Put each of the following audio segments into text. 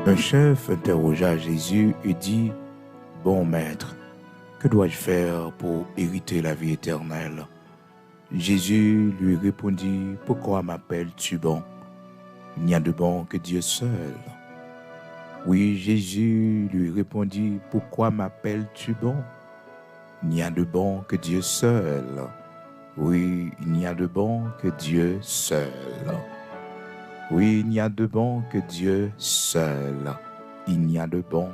Un chef interrogea Jésus et dit, « Bon maître, que dois-je faire pour hériter la vie éternelle ?» Jésus lui répondit, « Pourquoi m'appelles-tu bon? Il n'y a de bon que Dieu seul. » Oui, Jésus lui répondit, « Pourquoi m'appelles-tu bon? Il n'y a de bon que Dieu seul. » Oui, il n'y a de bon que Dieu seul. Oui, il n'y a de bon que Dieu seul. Il n'y a de bon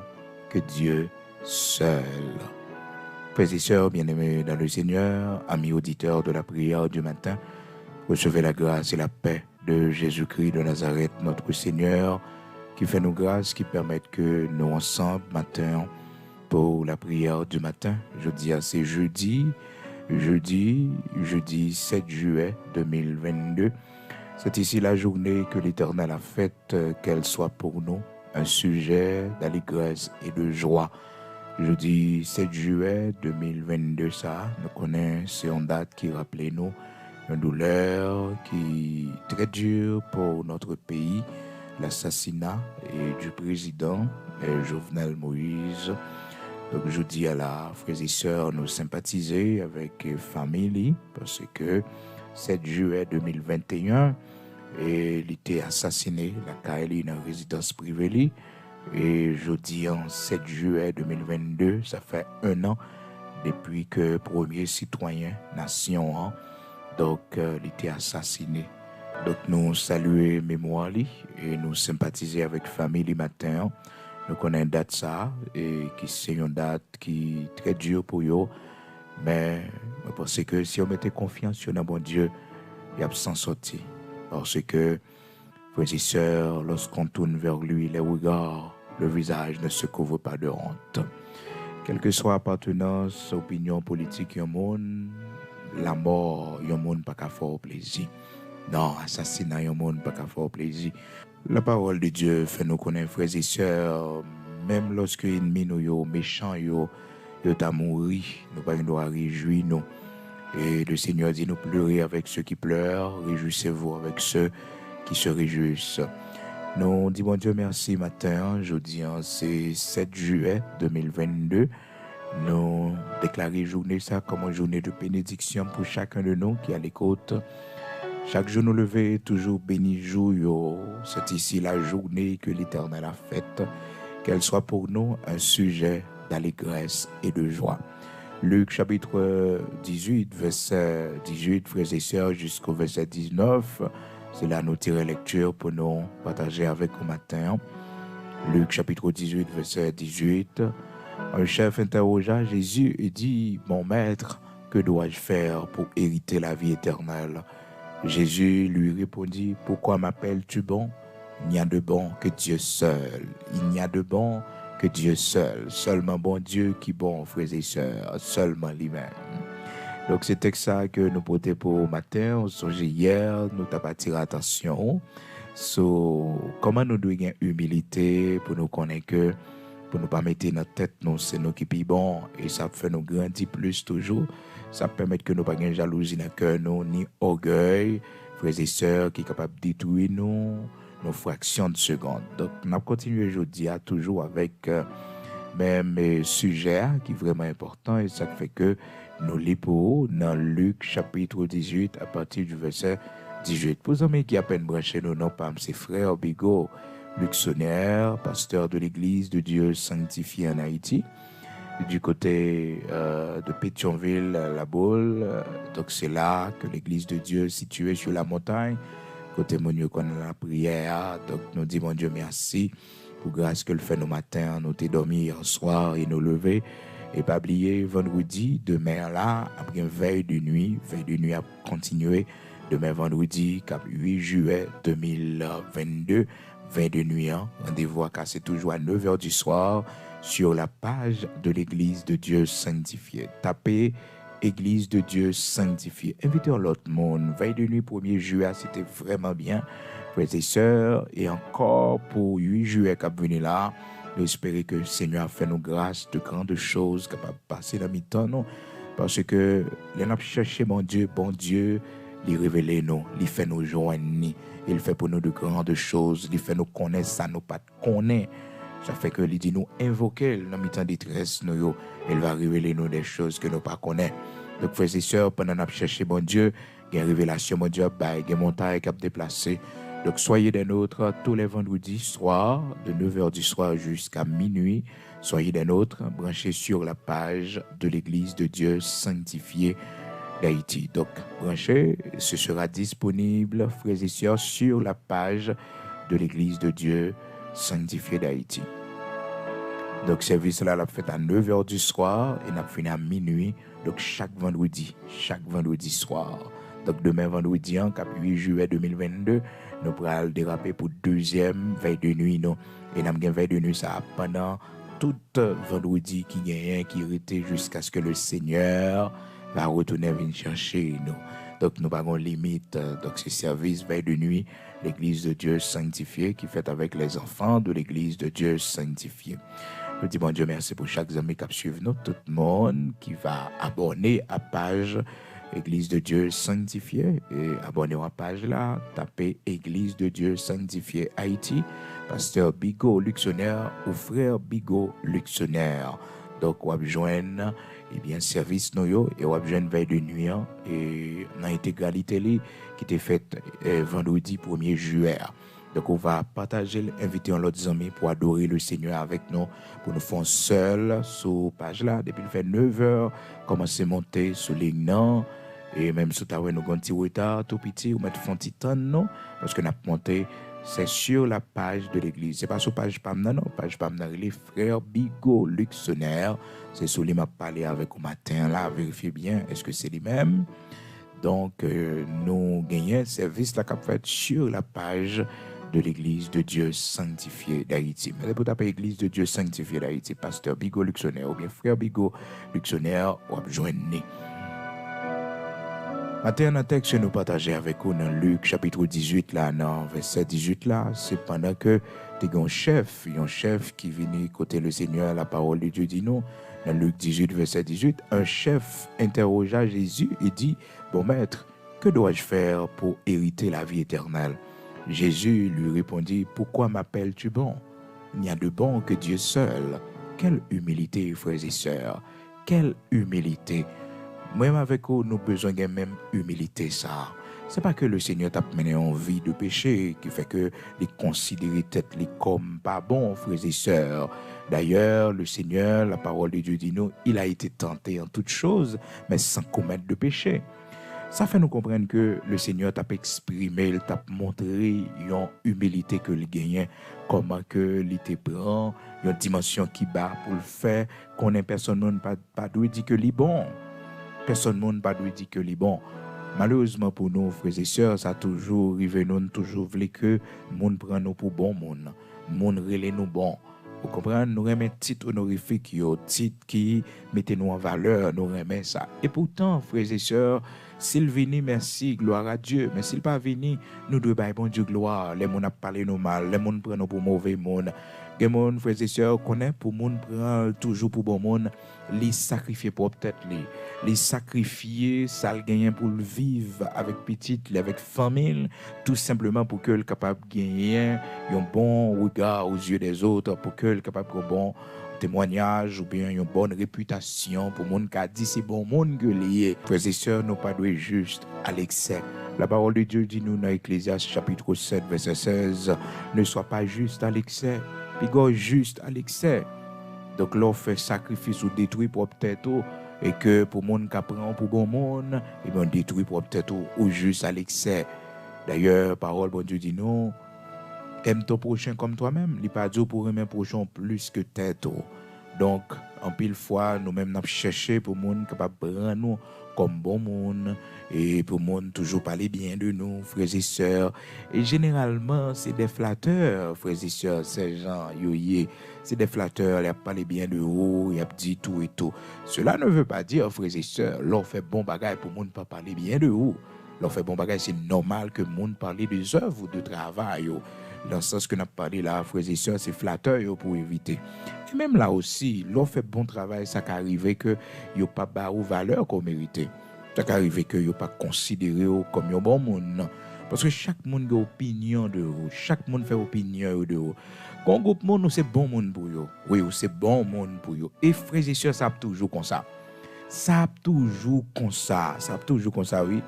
que Dieu seul. Frères et sœurs bien-aimés dans le Seigneur, amis auditeurs de la prière du matin, recevez la grâce et la paix de Jésus-Christ de Nazareth, notre Seigneur, qui fait nos grâces, qui permettent que nous ensemble, matin, pour la prière du matin, c'est jeudi 7 juillet 2022. C'est ici la journée que l'Éternel a faite, qu'elle soit pour nous un sujet d'allégresse et de joie. Jeudi 7 juillet 2022, ça, nous connaissons une date qui rappelait nous une douleur qui est très dure pour notre pays, l'assassinat du président Jovenel Moïse. Donc je dis à la frères et sœurs, nous sympathiser avec famille parce que 7 juillet 2021, et il était assassiné la Kaeli dans une résidence privée. Et jeudi en 7 juillet 2022, ça fait un an depuis que premier citoyen nation, donc il était assassiné. Donc nous saluons mémoire et nous sympathiser avec famille matin. Nous connaissons une date ça et qui c'est une date qui est très dure pour eux. Mais je pense que si on mettait confiance sur notre bon Dieu, il y a sans sortir. Parce que, frères et sœurs, lorsqu'on tourne vers lui les regards, le visage ne se couvre pas de honte. Quelle que soit appartenance, opinion politique, un monde, la mort, un monde pas qu'à faire plaisir. Non, assassinat, un monde pas qu'à faire plaisir. La parole de Dieu fait nous connaître, frères et sœurs, même lorsque l'ennemi nous est méchant, il est mouru, nous pas doit réjouir nous. Et le Seigneur dit, nous pleurer avec ceux qui pleurent, réjouissez-vous avec ceux qui se réjouissent. Nous disons, bon Dieu, merci matin, jeudi, c'est 7 juillet 2022. Nous déclarons journée ça comme une journée de bénédiction pour chacun de nous qui est à l'écoute. Chaque jour nous lever, toujours béni jour. C'est ici la journée que l'Éternel a faite. Qu'elle soit pour nous un sujet d'allégresse et de joie. Luc chapitre 18, verset 18, frères et sœurs, jusqu'au verset 19. C'est là nous tirer lecture pour nous partager avec vous matin. Luc chapitre 18, verset 18. Un chef interrogea Jésus et dit, « Mon maître, que dois-je faire pour hériter la vie éternelle ?» Jésus lui répondit, « Pourquoi m'appelles-tu bon? Il n'y a de bon que Dieu seul. Il n'y a de bon que Dieu seul. Seulement bon Dieu qui bon, frères et sœurs, seulement lui-même. » Donc c'est ça que nous portons pour matin. On songeait hier, nous t'avons attiré attention sur comment nous devons avoir humilité pour nous connaître que pour nous pas mettre notre tête, nous c'est nous qui pis bon et ça fait nous grandir plus toujours. Ça permet que nous pas de jalousie dans le cœur, nous, ni orgueil, frères et sœurs qui sont capables de détruire nous, nos fractions de seconde. Donc, on a continué aujourd'hui toujours avec même sujet qui est vraiment important et ça fait que nous lisons dans Luc chapitre 18 à partir du verset 18. Pour les amis qui à peine branché nous, non pas ses frères Bigot, Luc Sonner, pasteur de l'église de Dieu sanctifié en Haïti. Du côté de Pétionville, la Baule. Donc c'est là que l'église de Dieu située sur la montagne. Côté Monio qu'on a la prière. Donc nous disons mon Dieu merci pour grâce que le fait nos matins. Nous t'es dormi hier soir et nous lever. Et pas oublier vendredi, demain là, après une veille de nuit à continuer. Demain vendredi, 8 juillet 2022, veille de nuit. Rendez-vous à casser toujours à 9h du soir. Sur la page de l'Église de Dieu sanctifiée. Tapez Église de Dieu sanctifiée. Invitez l'autre monde. Veille de nuit 1er juillet, c'était vraiment bien. Frères et sœurs, et encore pour 8 juillet qui venu là, nous espérons que le Seigneur a fait nos grâces de grandes choses capables de passer dans le temps, non? Parce que les n'a cherché bon Dieu il révèle nous, il fait nous joindre, il fait pour nous de grandes choses, il fait nous connaître ça, nous pas connaître. Ça fait que il dit nous invoquer dans le temps de détresse, nous, il va révéler nous des choses que nous pas connaissons. Donc, frères et sœurs, pendant qu'on cherché bon Dieu, il y a une révélation, mon Dieu, il y a une montagne qui a déplacé. Donc, soyez des nôtres tous les vendredis soirs, de 9h du soir jusqu'à minuit. Soyez des nôtres, branchez sur la page de l'Église de Dieu sanctifiée d'Haïti. Donc, branchez, ce sera disponible, frères et sœurs, sur la page de l'Église de Dieu sanctifiée d'Haïti. Donc, service là, l'a fait à 9h du soir et n'a fini à minuit. Donc, chaque vendredi soir. Donc, demain vendredi, en 8 juillet 2022, nous pourrons déraper pour deuxième veille de nuit. Non? Et nous avons veille de nuit ça pendant tout vendredi qui gagne, qui était jusqu'à ce que le Seigneur va retourner venir chercher nous. Donc, nous n'avons pas de limite. Donc, ce service veille de nuit, l'Église de Dieu sanctifiée, qui fait avec les enfants de l'Église de Dieu sanctifiée. Je dis, bon Dieu, merci pour chaque ami qui suit nous, tout le monde qui va abonner à la page Église de Dieu sanctifiée. Et abonnez-vous à la page là, tapez Église de Dieu sanctifiée Haïti, Pasteur Bigot Luxonnaire ou Frère Bigot Luxonnaire. Donc, on va joindre service nous et on va joindre veille de nuit et dans l'intégralité qui était faite vendredi 1er juillet. Donc, on va partager, inviter l'autre amis pour adorer le Seigneur avec nous, pour nous faire seul sur la page là. Depuis le fait 9h, commencer à monter sur les noms. Et même si nous avons un petit retard, tout petit, ou mettre un petit temps, non. Parce que nous avons monté, c'est sur la page de l'église. Ce n'est pas sur la page PAMNA, non. Page PAMNA, les frères Bigot Luxonnaire. C'est sur les m'a parlé avec au matin là. Vérifiez bien, est-ce que c'est les mêmes? Donc, nous gagnons service là qu'a fait sur la page de l'Église de Dieu sanctifiée d'Haïti. Mais pour taper Église de Dieu sanctifiée d'Haïti, Pasteur Bigot Luxonnaire ou bien Frère Bigot Luxonnaire, ou joindre. Matin, un texte que nous partageons avec vous dans Luc chapitre 18, là, dans verset 18, là, c'est pendant que tu as un chef qui vient côté le Seigneur, la parole de Dieu dit non. Dans Luc 18, verset 18, un chef interrogea Jésus et dit, bon maître, que dois-je faire pour hériter la vie éternelle? Jésus lui répondit, pourquoi m'appelles-tu bon? Il n'y a de bon que Dieu seul. Quelle humilité, frères et sœurs, quelle humilité. Même avec vous, nous avons besoin de même humilité, ça. Ce n'est pas que le Seigneur t'a mené en vie de péché qui fait que les considérer tête les comme pas bon, frères et sœurs. D'ailleurs, le Seigneur, la parole de Dieu dit nous, il a été tenté en toutes choses, mais sans commettre de péché. Ça fait nous comprendre que le Seigneur t'a exprimé, il t'a montré une humilité que il gagnait, comment que il te prend, une dimension qui bat pour le faire, qu'on ait personne pas doit dire que il est bon. Personne ne pas dire que c'est bon. Malheureusement pour nous, frères et sœurs, ça a toujours arrivé, nous toujours voulu que le monde prenne nous pour bon monde. Le monde relève nous bon. Vous comprenez? Nous remet titre honorifique, titre qui mettait nous en valeur, nous remet ça. Et pourtant, frères et sœurs, s'il vient, merci, gloire à Dieu. Mais s'il pas venu, nous devons bailler bon Dieu gloire. Les gens ont parlé nous mal, les gens prennent nous pour mauvais monde. Les gens, frères et sœurs, connaissent pour monde prend toujours pour bon monde, les sacrifier pour peut-être les sacrifier, ça le gagner pour le vivre avec petite, avec famille, tout simplement pour que le capable gagner un bon regard aux yeux des autres, pour que le capable un bon témoignage ou bien une bonne réputation pour monde qui a dit c'est bon monde que lié. Frères et sœurs, nous pas doit juste à l'excès. La parole de Dieu dit nous dans Ecclésiaste chapitre 7 verset 16, ne sois pas juste à l'excès, puis juste à l'excès. Donc l'on fait sacrifice ou détruit pour peut-être et que pour monde qui prend pour bon monde, et bien détruit pour peut-être ou juste à l'excès. D'ailleurs, parole bon Dieu dit non, aime ton prochain comme toi-même. Il pas dit pour aimer prochain plus que tête. Donc, en pile fois, nous-mêmes nous cherché pour monde capable prendre nous comme bon monde et pour monde toujours parler bien de nous, frères et sœurs. Et généralement, c'est des flatteurs, frères et sœurs, ces gens, c'est des flatteurs, ils parlent bien de vous, ils dit tout et tout. Cela ne veut pas dire, frères et sœurs, l'on fait bon bagage pour monde pas parler bien de vous. L'on fait bon bagage, c'est normal que monde parle des œuvres de travail. Dans le sens que nous avons parlé là, frères et sœurs, c'est flatteur pour éviter. Et même là aussi, l'on fait bon travail, ça qu'arrive que il n'y a pas de valeur qu'on mérite. Ça arrive que yo pas considéré comme un bon monde. Parce que chaque monde a opinion de vous. Chaque monde fait opinion de vous. Quand groupe monde, c'est bon monde pour vous. Oui, c'est bon monde pour vous. Et frères et sœurs, ça a toujours comme ça. Ça a toujours comme ça. Ça a toujours comme ça, oui.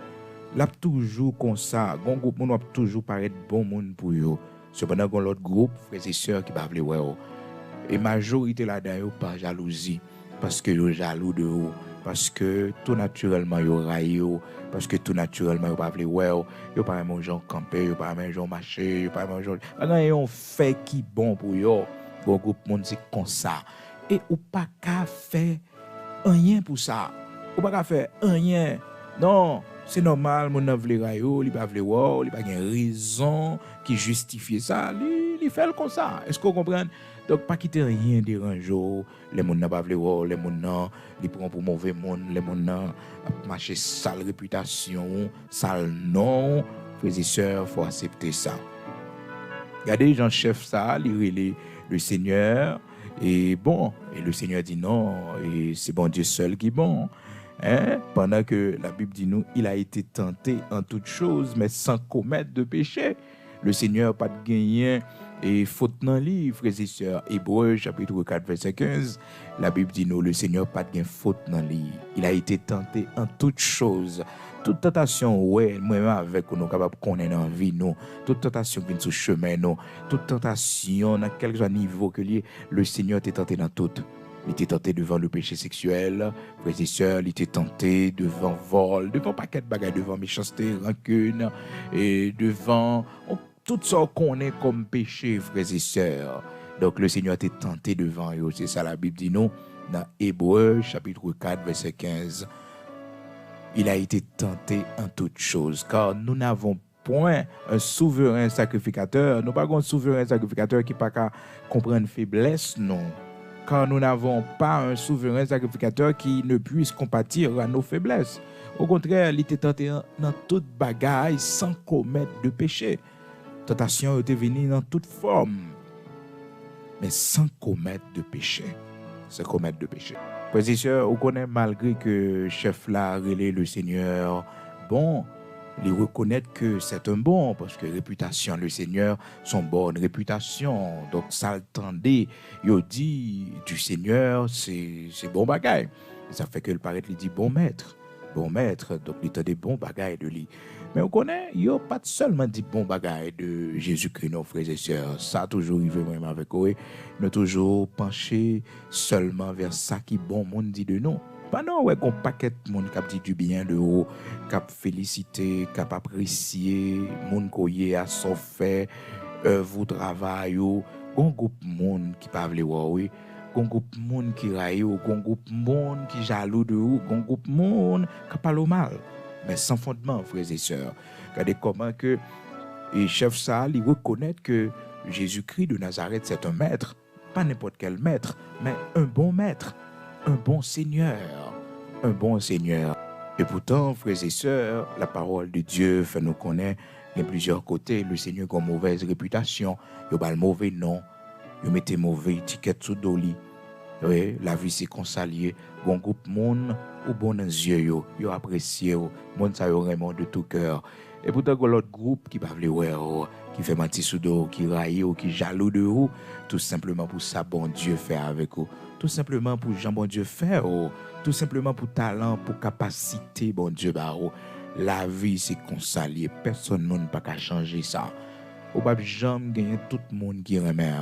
L'a toujours comme ça. Gon groupe monde va toujours paraître bon monde pour vous. Cependant, gon l'autre groupe, frères et sœurs qui va vle ouais. Et majorité là-dedans, pas jalousie. Parce que yo jaloux de vous. Parce que tout naturellement yo raille, parce que tout naturellement yo pas vle ouais, yo pas même gens camper, yo pas même gens marcher, yo pas même gens pendant yon fait qui bon pour yo. Bon groupe monde c'est comme ça. Et ou pas qu'à faire rien pour ça. Ou pas qu'à faire rien. Non, c'est normal mon nan vle raille, li pas vle ouais, li pas gen raison qui justifie ça, li fait comme ça. Est-ce que vous comprenez? Donc pas quitter rien dérangeant, les moun n'a pas vle ouais, les moun nan li prend pour mauvais monde, les moun nan marcher sale réputation, sale nom, frères et sœurs, faut accepter ça. Regardez Jean chef ça, il relève le Seigneur et bon, et le Seigneur dit non, et c'est bon Dieu seul qui est bon. Hein? Pendant que la Bible dit nous, il a été tenté en toutes choses, mais sans commettre de péché. Le Seigneur pas de gagner et faute dans le livre, frères et sœurs. Hébreux, chapitre 4, verset 15, la Bible dit nous, le Seigneur pas de faute dans le livre. Il a été tenté en toutes choses. Toute tentation, ouais, moi-même avec nous, capable de connaître dans la vie, nous. Toute tentation qui vient sur le chemin, nous. Toute tentation, dans quel soit niveau que le Seigneur t'est tenté dans tout. Il était tenté devant le péché sexuel, frères et sœurs, il était tenté devant vol, devant paquet de bagages, devant méchanceté, rancune, et devant tout ça qu'on est comme péché, frères et sœurs. Donc le Seigneur était tenté devant eux. C'est ça la Bible dit nous, dans Hébreux, chapitre 4, verset 15. Il a été tenté en toutes choses, car nous n'avons point un souverain sacrificateur. Nous n'avons pas un souverain sacrificateur qui n'a pas qu'à comprendre faiblesse, non. Car nous n'avons pas un souverain sacrificateur qui ne puisse compatir à nos faiblesses. Au contraire, il était tenté dans toute bagaille sans commettre de péché. Tentation était venue dans toute forme, mais sans commettre de péché. Sans commettre de péché. Frères et sœurs, on connaît malgré que chef là relève le Seigneur, bon, il reconnaît que c'est un bon, parce que réputation, le Seigneur, son bonne réputation. Donc, ça attendait, il dit du Seigneur, c'est bon bagaille. Ça fait que le paraît, il dit bon maître, donc il a des bons bagailles de lui. Mais on connaît, il n'y a pas seulement dit bon bagaille de Jésus-Christ, nos frères et sœurs. Ça a toujours arrivé même avec eux. Nous toujours penché seulement vers ça qui bon monde dit de nous. Pendant ouais qu'on paquet monde qui dit du bien de haut, qui félicité, qui apprécié, monde qui a son fait, œuvre travail, un groupe monde qui pas vle oui, un groupe monde qui raille, un groupe monde qui jaloux de vous, un groupe monde qui parle mal, mais sans fondement, frères et sœurs. Regardez comment que et chef ça, il reconnaît que Jésus-Christ de Nazareth c'est un maître, pas n'importe quel maître, mais un bon maître. Un bon Seigneur. Et pourtant, frères et sœurs, la parole de Dieu fait nous connaître de plusieurs côtés. Le Seigneur a une mauvaise réputation. Il a un mauvais nom. Il met une mauvaise étiquette sous doli. Oui, la vie c'est consalier. Bon groupe monde ou bon dans yeux yo apprécié monde ça yo vraiment de tout cœur. Et pourtant l'autre groupe qui pas vle qui fait mentir sous dos, qui raille ou qui jaloux de vous, tout simplement pour ça bon Dieu fait avec vous. Tout simplement pour Jean bon Dieu fait, tout simplement pour talent, pour capacité bon Dieu baro. La vie c'est consalier, personne n'a pas qu'à changer ça. Ou pas jamais gagner tout le monde qui remet.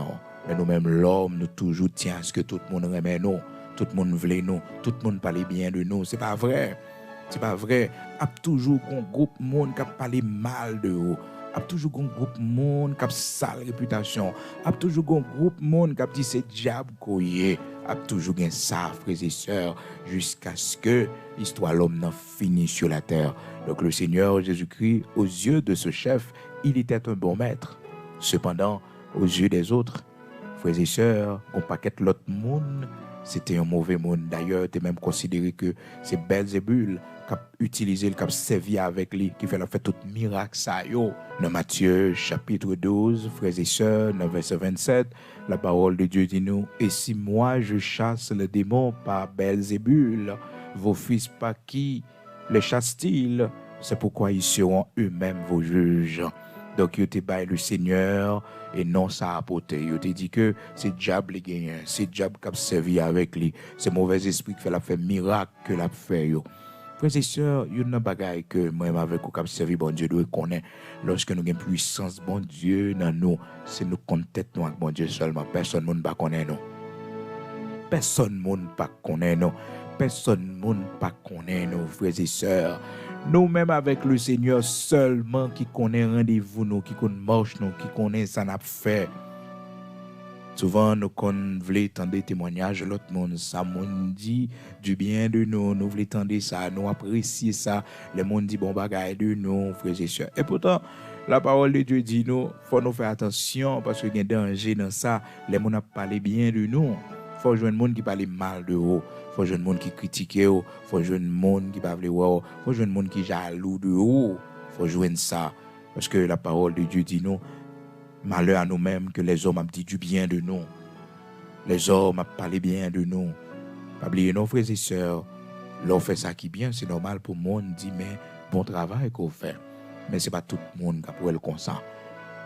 Mais nous-mêmes l'homme nous toujours tient à ce que tout le monde remet nous, tout le monde veut nous, tout le monde parle bien de nous, c'est pas vrai. C'est pas vrai. A toujours un groupe monde qui parle mal de vous. A toujours un groupe monde qui a sale réputation. A toujours un groupe monde qui a dit c'est diable koye. A toujours un ça, frères et sœurs, jusqu'à ce que l'histoire de l'homme n'en finisse sur la terre. Donc le Seigneur Jésus-Christ, aux yeux de ce chef, il était un bon maître. Cependant, aux yeux des autres, frères et sœurs, on paquet l'autre monde, c'était un mauvais monde. D'ailleurs, tu es même considéré que c'est Belzébul qui a utilisé, qui a servi avec lui, qui fait la fait tout miracle ça yo. Dans Matthieu chapitre 12, frères et sœurs, dans verset 27, la parole de Dieu dit nous, et si moi je chasse le démon par Belzébul, vos fils pas qui les chastils, c'est pourquoi ils seront eux-mêmes vos juges. Donc, ils te baillent le Seigneur et non ça apporté. Ils te dit que c'est diable qui gagne, c'est diable qui a servi avec lui, c'est mauvais esprit qui fait la fait miracle que l'a fait yo. Frères et sœurs, il y a une bagaille que moi avec vous qui servi bon Dieu doit connaître. Lorsque nous avons puissance bon Dieu dans nous, c'est nous compter nous avec bon Dieu seulement. Personne ne va connaître nous. Personne ne va connaître nous. Personne ne va connaître nous, frères et sœurs. Nous-mêmes avec le Seigneur seulement qui connaît rendez-vous nous, qui connaît marche nous, qui connaît ça n'a fait. Souvent, nous voulons entendre des témoignages, l'autre monde, ça monde dit du bien de nous, nous voulons entendre ça, nous apprécier ça, le monde dit bon bagaille de nous, frères et sœurs. Et pourtant, la parole de Dieu dit nous, faut nous faire attention parce qu'il y a un danger dans ça, les gens parlent bien de nous. Faut jouer un monde qui parle mal de vous, faut jouer un monde qui critique vous, faut jouer un monde qui parle vous, faut jouer un monde qui jaloux de vous, faut jouer ça parce que la parole de Dieu dit nous. Malheur à nous-mêmes que les hommes ont dit du bien de nous. Les hommes ont parlé bien de nous. Pas oublier nos frères et sœurs. L'on fait ça qui bien, c'est normal pour le monde dit mais bon travail qu'on fait. Mais c'est pas tout le monde qui peut le comme ça.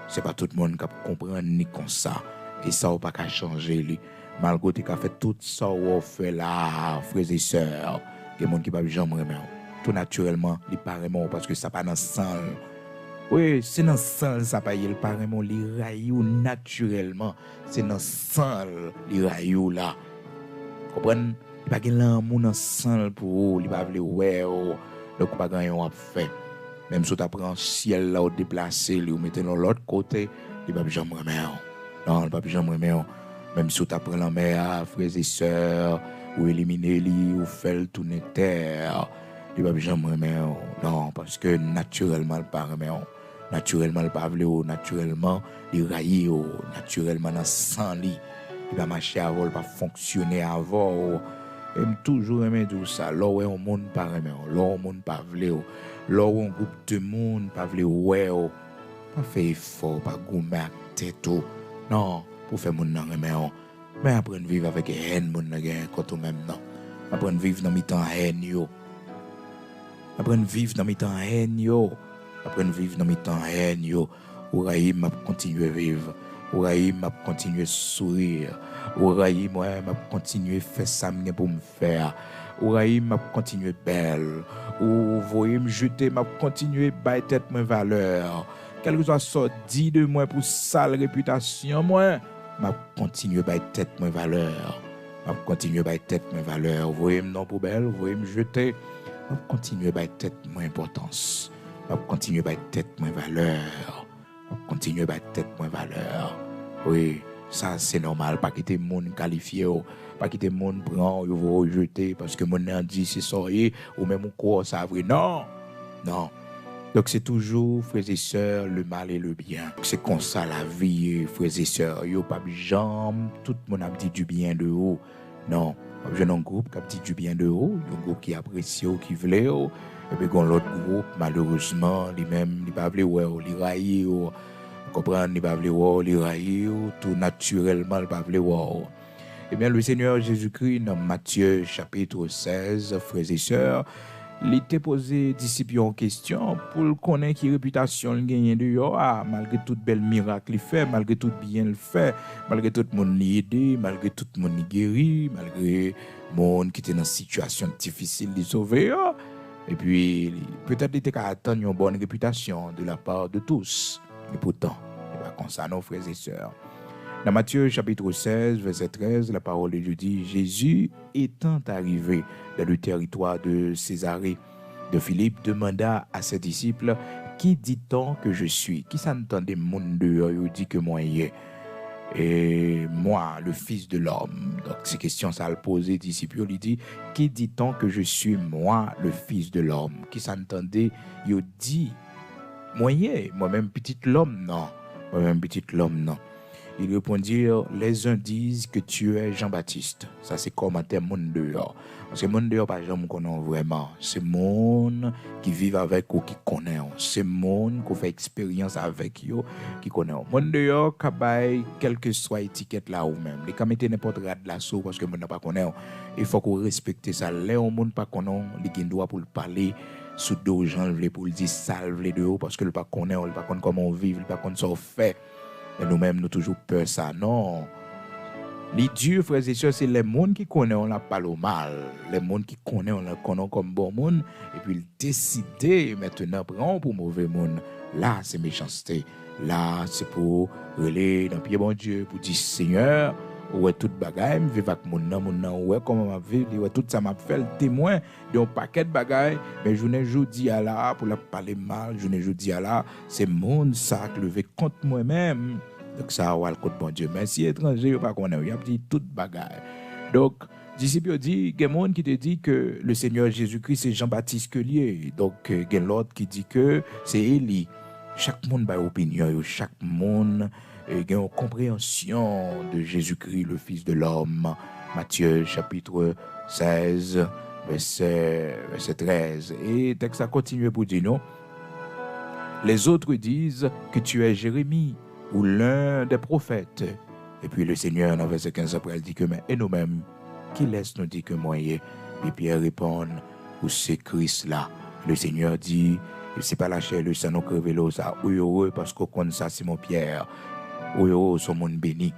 C'est pas tout le monde qui peut comprendre ni comme ça. Et ça n'a pas qu'à changer lui. Malgré qu'il a fait tout ça qu'on fait là, frères et sœurs, il y a des gens qui ne peuvent jamais remettre. Tout naturellement, il paraît parce que ça pas dans le sang. Oui, c'est dans le sang, ça pas il paraît les raillou naturellement. C'est dans le sang, les raillou là. Comprenez? Il pas gen l'amour dans le sang pour il pas vle ouais donc pas gagner on fait. Même si tu prends ciel là ou déplacer, ou mettre dans l'autre côté, il pas jamais remettre. Non, il pas jamais remettre. Même si tu prends la mer, frères et sœurs, ou éliminer lui ou faire tourner terre, il pas jamais remettre. Non, parce que naturellement il pas remettre. Naturellement, le pavle, naturellement, il raille, naturellement, dans le sang, il va marcher avant, il va fonctionner avant. Et toujours aimer tout ça. Là où on monde pas aimer, là où on monde pas vle, là où un groupe de monde pas vle, ouais, pas faire effort, pas gommer à tête. Non, pour faire mon nan aimer. Mais apprendre à vivre avec haine, mon nan quand on même non. Apprendre à vivre dans mes temps haine, yo. Apprendre à vivre dans mes temps haine, yo. Apprendre à vivre dans mes temps haine, yo. Ouraï m'a continuer à vivre. Ouraï m'a continuer à sourire. Ouraï moi m'a continuer à faire ça pour me faire. Ouraï m'a continuer belle. Ou voyez me jeter m'a continuer bailler tête mon valeur. Quel que soit ce dit de moi pour sale réputation moi, m'a continuer bailler tête mon valeur. M'a continuer bailler tête mon valeur. Voyez me non pour belle, voyez me jeter. M'a continuer bailler tête mon importance. Je vais continuer à tête moins valeur. Je vais continuer à tête moins valeur. Oui, ça c'est normal. Pas quitter le monde qualifié. Pas quitter le monde prend, il va rejeter parce que mon nom dit c'est ça ou même mon corps ça vrai. Non, non. Donc c'est toujours, frères et sœurs, le mal et le bien. C'est comme ça la vie, frères et sœurs. Yo pas jambe, tout le monde a dit du bien de haut. Non, j'ai un groupe qui a dit du bien de haut, un groupe qui apprécie, qui voulait. Et puis, l'autre groupe, malheureusement, lui-même, il pas voulu il raille, vous comprenez, il pas voulu il raille, tout naturellement, il pas voulu Eh bien, le Seigneur Jésus-Christ, dans Matthieu chapitre 16, frères et sœurs, il était posé disciples en question pour connaître quelle réputation il gagne de yo, malgré tout bel miracle il fait, malgré tout bien il fait, malgré tout le monde il aidé, malgré tout le monde il guéri, malgré le monde qui était dans une situation difficile de sauver. Et puis, peut-être qu'il était attendre une bonne réputation de la part de tous. Et pourtant, il va comme ça, nos frères et sœurs. Dans Matthieu chapitre 16, verset 13, la parole de Dieu dit, Jésus étant arrivé dans le territoire de Césarée de Philippe, demanda à ses disciples, qui dit-on que je suis? Qui s'entend des mondes dehors, il dit que moi y est. Et moi, le Fils de l'homme. Donc, ces questions, ça a posé, disciples, il dit, qui dit-on que je suis, moi, le Fils de l'homme? Qui s'entendait, il dit, moi-même, petit l'homme, non. Moi-même, petit l'homme, non. Ils répondirent, les uns disent que tu es Jean-Baptiste. Ça, c'est commentaire monde dehors. Parce que monde dehors, par exemple, qu'on connaît vraiment. C'est monde qui vivent avec ou qui connaît. C'est monde qui fait expérience avec eux, qui connaît. Monde dehors, qui quelle que soit étiquette là ou même. Les cas mettez n'importe quoi de la sous parce que monde n'a pas connaît. Il faut qu'on respecte ça. Les monde pas connaît, les droit pour le parler. Sous deux gens, pour le dire salve les deux parce que le pas connaît, le pas connaît comment on vit, le pas connaît ce qu'on fait. Et nous-mêmes, nous toujours peur ça. Non. Les dieux, frères et sœurs, c'est les mondes qui connaissent, on la parle au mal. Les mondes qui connaissent, on la connaît comme bon monde. Et puis, ils décident maintenant, prendre pour mauvais monde. Là, c'est méchanceté. Là, c'est pour relayer dans le pied bon Dieu, pour dire Seigneur, ouais, toute bagaille, je vais avec mon nom, ouais, comment m'a vécu, ouais, tout ça m'a fait le témoin d'un paquet de bagailles, mais je ne joue dis à là, pour la parler mal, je ne joue dis à là, c'est mon sac levé contre moi-même. Donc ça, ouais, le contre bon Dieu. Mais si étranger, il pas connaît, il a dit toute bagaille. Donc, disciple dit, il y a monde qui te dit que le Seigneur Jésus-Christ, c'est Jean-Baptiste que lié. Donc, il y a l'autre qui dit que c'est Élie. Chaque monde a une opinion, chaque monde a une compréhension de Jésus-Christ, le Fils de l'homme. Matthieu, chapitre 16, verset 13. Et texte a continué pour dire non. Les autres disent que tu es Jérémie ou l'un des prophètes. Et puis le Seigneur, dans verset 15 après, il dit que mais et nous-mêmes, qui laisse nous dire que moi y est? Et Pierre répond, ou c'est Christ là. Le Seigneur dit, c'est pas la chair, le sang nous révèle ça. Oui, heureux parce qu'on connaît ça, Simon Pierre. Oui, heureux, son monde béni.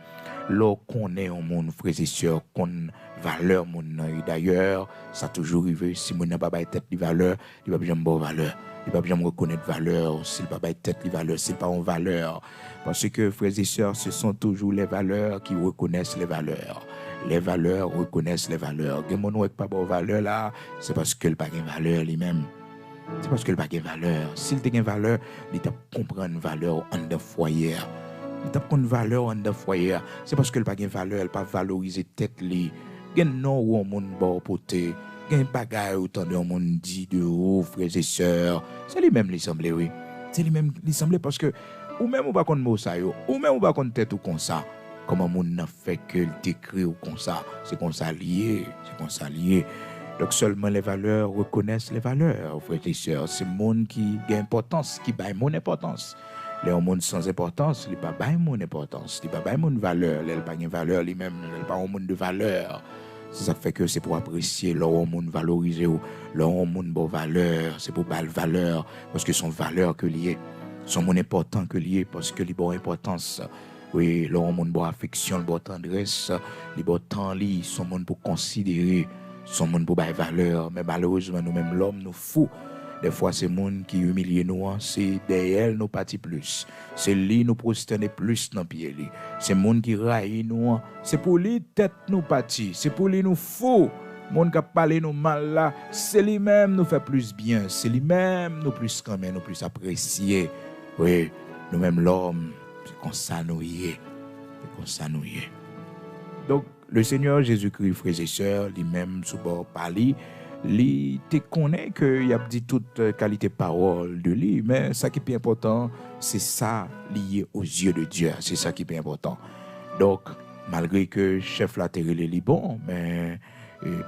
Lorsqu'on est un monde, frères et sœurs, qu'on valeur mon et d'ailleurs, ça a toujours arrivé, si mon n'a pas tête de valeur, il va bien bonne valeur. Il va bien reconnaître valeur, s'il n'a pas tête de valeur, s'il n'a pas en valeur. Parce que, frères et sœurs, ce sont toujours les valeurs qui reconnaissent les valeurs. Les valeurs reconnaissent les valeurs. Si mon n'a pas de valeur là, c'est parce qu'il n'a pas de valeur lui-même. C'est parce qu'il n'a pas de valeur. S'il a une valeur, il doit comprendre une valeur en de foyer. Il doit prendre une valeur en de foyer. C'est parce qu'il n'a pas de valeur, il n'a pas valorisé tête li. Il y a un nom où on monde bon poté. Il y a un bagage où on monde dit de haut, frères et sœurs. C'est lui-même qui semble, oui. C'est lui-même qui semble parce que ou même ou pas qu'on mot ça yo, ou même ou pas qu'on tête ou comme ça. Comment mon n'a fait que le décret ou comme ça, c'est comme ça lié, c'est comme ça lié. Donc seulement les valeurs reconnaissent les valeurs, frères et sœurs. C'est le monde qui a importance, qui a mon importance. Les monde sans importance, il n'a pas mon importance, il n'a pas mon valeur, il n'a pas une valeur lui-même, il n'a pas un monde de valeur. Ça fait que c'est pour apprécier leur monde valoriser leur monde bon valeur, c'est pour belle valeur parce que son valeur que lié, son monde important que lié parce que les bon importance. Oui, leur monde bon affection, bon tendresse, les bon temps li, son monde pour considérer, son monde pour belle valeur, mais malheureusement nous-mêmes l'homme nous fou. Des fois, c'est le monde qui humilie nous, c'est derrière nous partis plus. C'est lui nous prosterner plus dans le pied. C'est le monde qui raille nous, c'est pour lui tête nous partis. C'est pour lui nous faux. Le monde qui a parlé nous mal là, c'est lui-même nous fait plus bien. C'est lui-même nous plus quand même, nous plus apprécier. Oui, nous-mêmes l'homme, c'est comme ça nous y est. C'est comme ça nous y est. Donc, le Seigneur Jésus-Christ, frères et sœurs, lui-même, sous bord parler, il te connaît qu'il a dit toute qualité parole de lui, mais ça qui est important, c'est ça lié aux yeux de Dieu. C'est ça qui est important. Donc, malgré que le chef l'a terrelé le bon, mais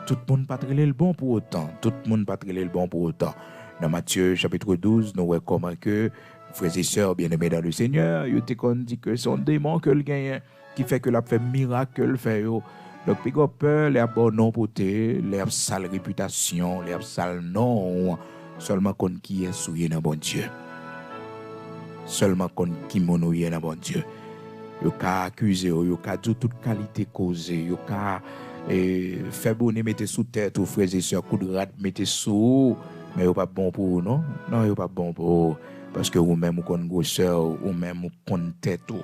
tout le monde pas terrelé le bon pour autant. Tout le monde pas terrelé le bon pour autant. Dans Matthieu chapitre 12, nous voyons comment que, frères et sœurs bien-aimés dans le Seigneur, il te dit que c'est un démon que le gagne, qui fait que l'a fait miracle, fait yo. Donc, puis peur, les bon nom poté, les sale réputation, les sale nom, seulement qu'on qui est souillé dans bon Dieu. Seulement qu'on qui monouillé dans bon Dieu. Yo ka accusé, yo ka dit toute qualité causée, yo ka fait bonnet mettre sous tête aux frères et sœurs, coup de rat mettre sous, mais yo pas bon pour vous, non? Non, yo pas bon pour vous. Parce que vous même ou kon grosseur, ou même ou kon tête ou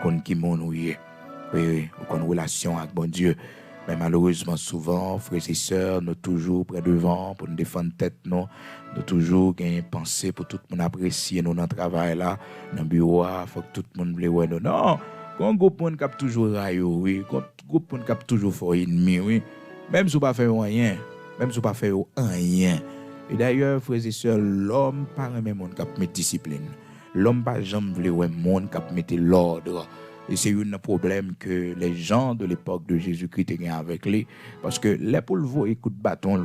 kon qui monouillé. Oui, ou une relation avec bon Dieu. Mais malheureusement, souvent, frères et sœurs, nous toujours près devant pour nous défendre tête, nous toujours gagner pensée pour tout le monde apprécier nous dans le travail là, dans le bureau, il faut que tout le monde voit nous. Non, quand un groupe monde cap toujours raillé, oui, quand un groupe monde cap toujours fort ennemi, oui. Même si vous pas fait rien, même si vous pas fait rien. Et d'ailleurs, frères et sœurs, l'homme pas même monde cap mettre discipline. L'homme pas jamais voulu un monde cap mettre l'ordre. Et c'est un problème que les gens de l'époque de Jésus-Christ étaient avec lui. Parce que les pour le voir, écoute bâton,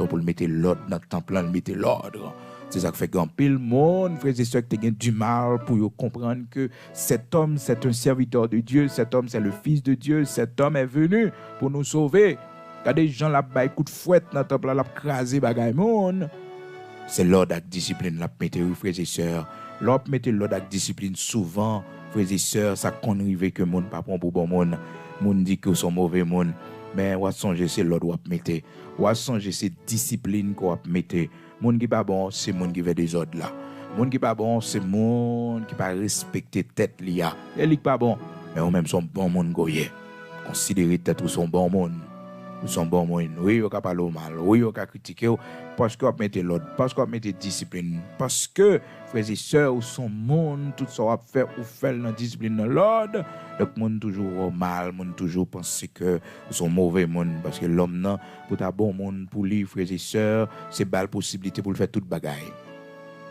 pour le mettre l'ordre dans le temple, le mettre l'ordre. C'est ça qui fait qu'en pile monde, frères et sœurs, qui ont du mal pour comprendre que cet homme, c'est un serviteur de Dieu, cet homme, c'est le Fils de Dieu, cet homme est venu pour nous sauver. Il y a des gens là-bas, coup de fouette dans le temple, là, crasé bagaille monde. C'est l'ordre avec discipline, là, mettez frères et sœurs. L'ordre, mettez l'ordre avec discipline souvent. Frères et sœurs, ça conrive que monde pas pour bon monde. Monde dit que sont mauvais monde. Mais on va songer c'est l'ordre qu'on mettre. On va songer c'est discipline qu'on va mettre. Monde qui pas bon, c'est monde qui fait des ordres là. Monde qui pas bon, c'est monde qui pas respecter tête liya. Et li pas bon, mais on même son bon monde goye. Considérer tête ou son bon monde. Ou son bon monde. Oui, on ka parler mal. Oui, on ka critiquer parce qu'on mettre l'ordre, parce qu'on mettre discipline, parce que frères et sœurs ou son monde tout ça va faire ou faire dans discipline dans l'ordre. Donc monde toujours mal, monde toujours penser que son mauvais monde parce que l'homme non pour ta bon monde pour lui frères et sœurs, c'est pas la possibilité pour le faire toute bagaille.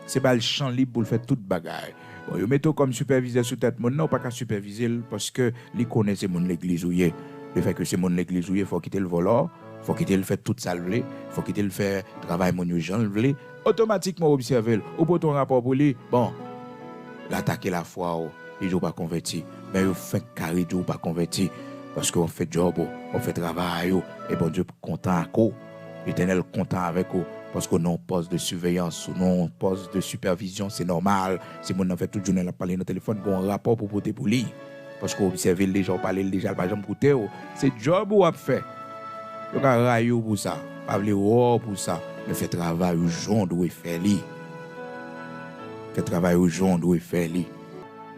C'est pas le champ libre pour le faire toute bagaille. Bon, yo metto comme superviseur sur tête monde non pas qu'à superviser parce que li connaît c'est monde l'église ou le fait que c'est mon l'église où il faut quitter le volant, faut quitter le fait tout ça le faut quitter le fait travail mon gens le automatiquement observer ou pour ton rapport pour lui bon l'attaquer la foi il joue pas converti mais il fait carré joue pas converti parce qu'on fait job on fait travail et bon Dieu content à quoi l'Éternel content avec vous parce qu'on a un poste de surveillance ou non un poste de supervision c'est normal si mon en fait toute journée la parler dans téléphone bon rapport pour porter pour lui. Parce qu'on observe les gens parler déjà pas jamais coûter c'est job ou a fait le gars rayo pour ça pas vle pour ça mais fait travail au jour doit faire lui fait travail au jour doit faire lui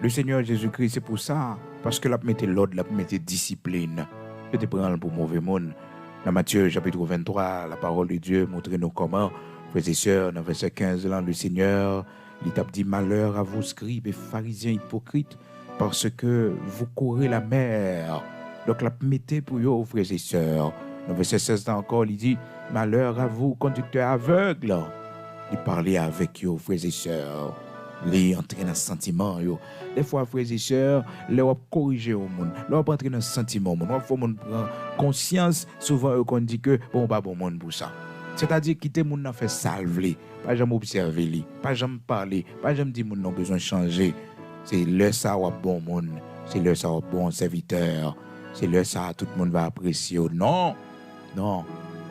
le Seigneur Jésus-Christ c'est pour ça parce que l'a mettre l'ordre l'a mettre discipline je te prends pour mauvais monde dans Matthieu chapitre 23 la parole de Dieu montre nous comment frères et sœurs dans verset 15 là le Seigneur il t'a dit malheur à vous scribes et pharisiens hypocrites parce que vous courez la mer. Donc, la mettez pour vous, frères et sœurs. Dans verset 16 encore, il dit, malheur à vous, conducteurs aveugles. Il parlait avec vous, frères et sœurs. Il entrer dans le sentiment. Des fois, frères et sœurs, il va corriger au monde. Il va entrer dans le sentiment. Il faut prendre conscience. Souvent, on dit que, bon, pas bon monde pour ça. C'est-à-dire, quitter le monde, fait salver. Pas jamais observer, pas jamais parler, pas jamais dire que nous avons besoin de changer. C'est le ça ou bon monde, c'est le ça ou bon serviteur, c'est le ça tout le monde va apprécier. Non, non.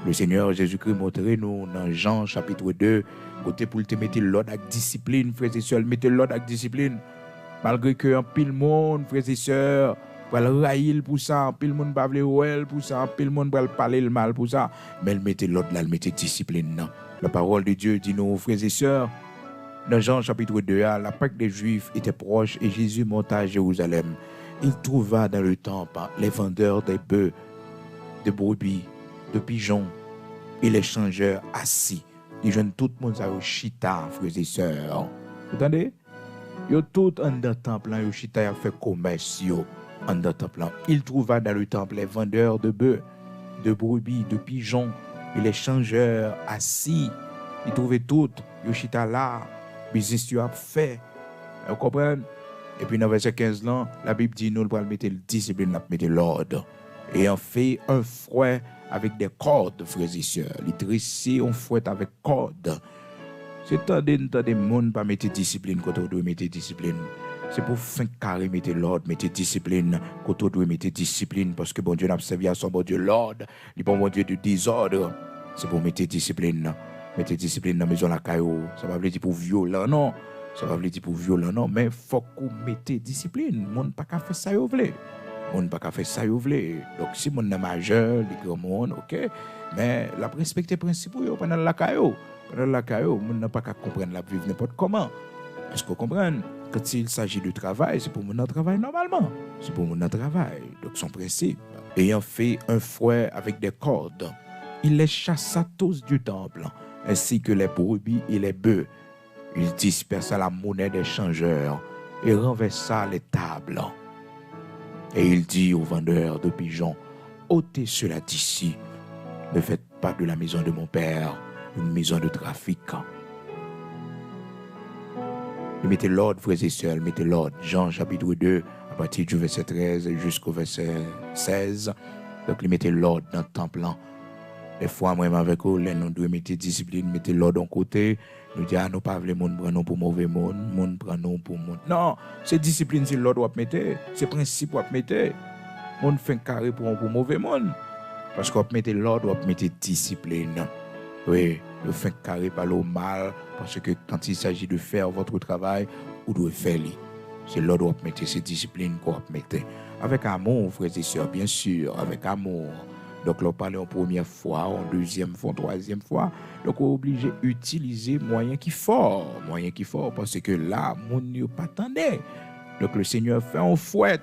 Le Seigneur Jésus-Christ montre nous dans Jean chapitre 2, côté pour te mettre l'ordre avec discipline, frères et sœurs, mettez l'ordre avec discipline. Malgré que un pile monde, frères et sœurs, va le railler pour ça, un pile monde va vouloir pour ça, un pile monde va parler le mal pour ça, mais mettez l'ordre là, mettez discipline. Non. La parole de Dieu dit nous, frères et sœurs, dans Jean chapitre 2, la Pâque des Juifs était proche et Jésus monta à Jérusalem. Il trouva dans le temple les vendeurs des bœufs, de brebis, de pigeons et les changeurs assis. Ils jeunes tout le monde à chita, frères et sœurs. Vous entendez? Yo tout en dans le temple, yo chita a fait commerce en dans le temple. Il trouva dans le temple les vendeurs de bœufs, de brebis, de pigeons et les changeurs assis. Il trouvait tout, yo chita là. Business tu as fait. Vous comprenez? Et puis dans verset 15 là, la Bible dit nous pour mettre le discipline, mettre l'ordre. Et on fait un fouet avec des cordes, frères et sœurs. Il trisser un fouet avec cordes. C'est tant de monde pas mettre discipline quand on doit mettre discipline. C'est pour fin carré mettre l'ordre, mettre discipline quand on doit mettre discipline parce que bon Dieu n'a pas servi à son bon Dieu l'ordre, il bon Dieu de désordre. C'est pour mettre discipline. Mettez discipline dans la maison la caillou. Ça va pas dire pour violent, non. Ça va pas dire pour violent, non. Mais il faut qu'on mette discipline. Mon pas qu'à faire ça, vous voulez. Mon pas qu'à faire ça, vous voulez. Donc, si mon est majeur, les grands monde, ok. Mais la respecter principe pendant la caillou. Pendant la caillou, mon n'a pas qu'à comprendre la vivre n'importe comment. Est-ce que vous comprenez? Quand il s'agit de travail, c'est pour mon travail normalement. C'est pour mon travail. Donc, son principe. Ayant fait un fouet avec des cordes, il les chassa tous du temple, ainsi que les brebis et les bœufs. Il dispersa la monnaie des changeurs et renversa les tables. Et il dit aux vendeurs de pigeons, ôtez cela d'ici. Ne faites pas de la maison de mon père une maison de trafic. Et mettez l'ordre, frères et sœurs, mettez l'ordre. Jean chapitre 2, à partir du verset 13 jusqu'au verset 16. Donc, il mettait l'ordre dans le temple. Des fois, moi, avec eux, nous devons mettre discipline, mettre l'ordre de côté. Nous disons, nous ne pas les monde prendre pour mauvais monde, monde prendre pour monde. Non, c'est discipline, c'est l'ordre qu'on mettre, c'est principe qu'on mettre. Monde fait carré pour mauvais monde. Parce qu'on mettre l'ordre, on mettre discipline. Oui, le fait carré par le mal, parce que quand il s'agit de faire votre travail, vous devez faire. C'est l'ordre qu'on mettre, c'est discipline qu'on mettre. Avec amour, frères et sœurs, bien sûr, avec amour. Donc, on parle en première fois, en deuxième fois, en troisième fois. Donc, on est obligé d'utiliser moyen qui fort, parce que là, mon Dieu pas attendait. Donc, le Seigneur fait un fouet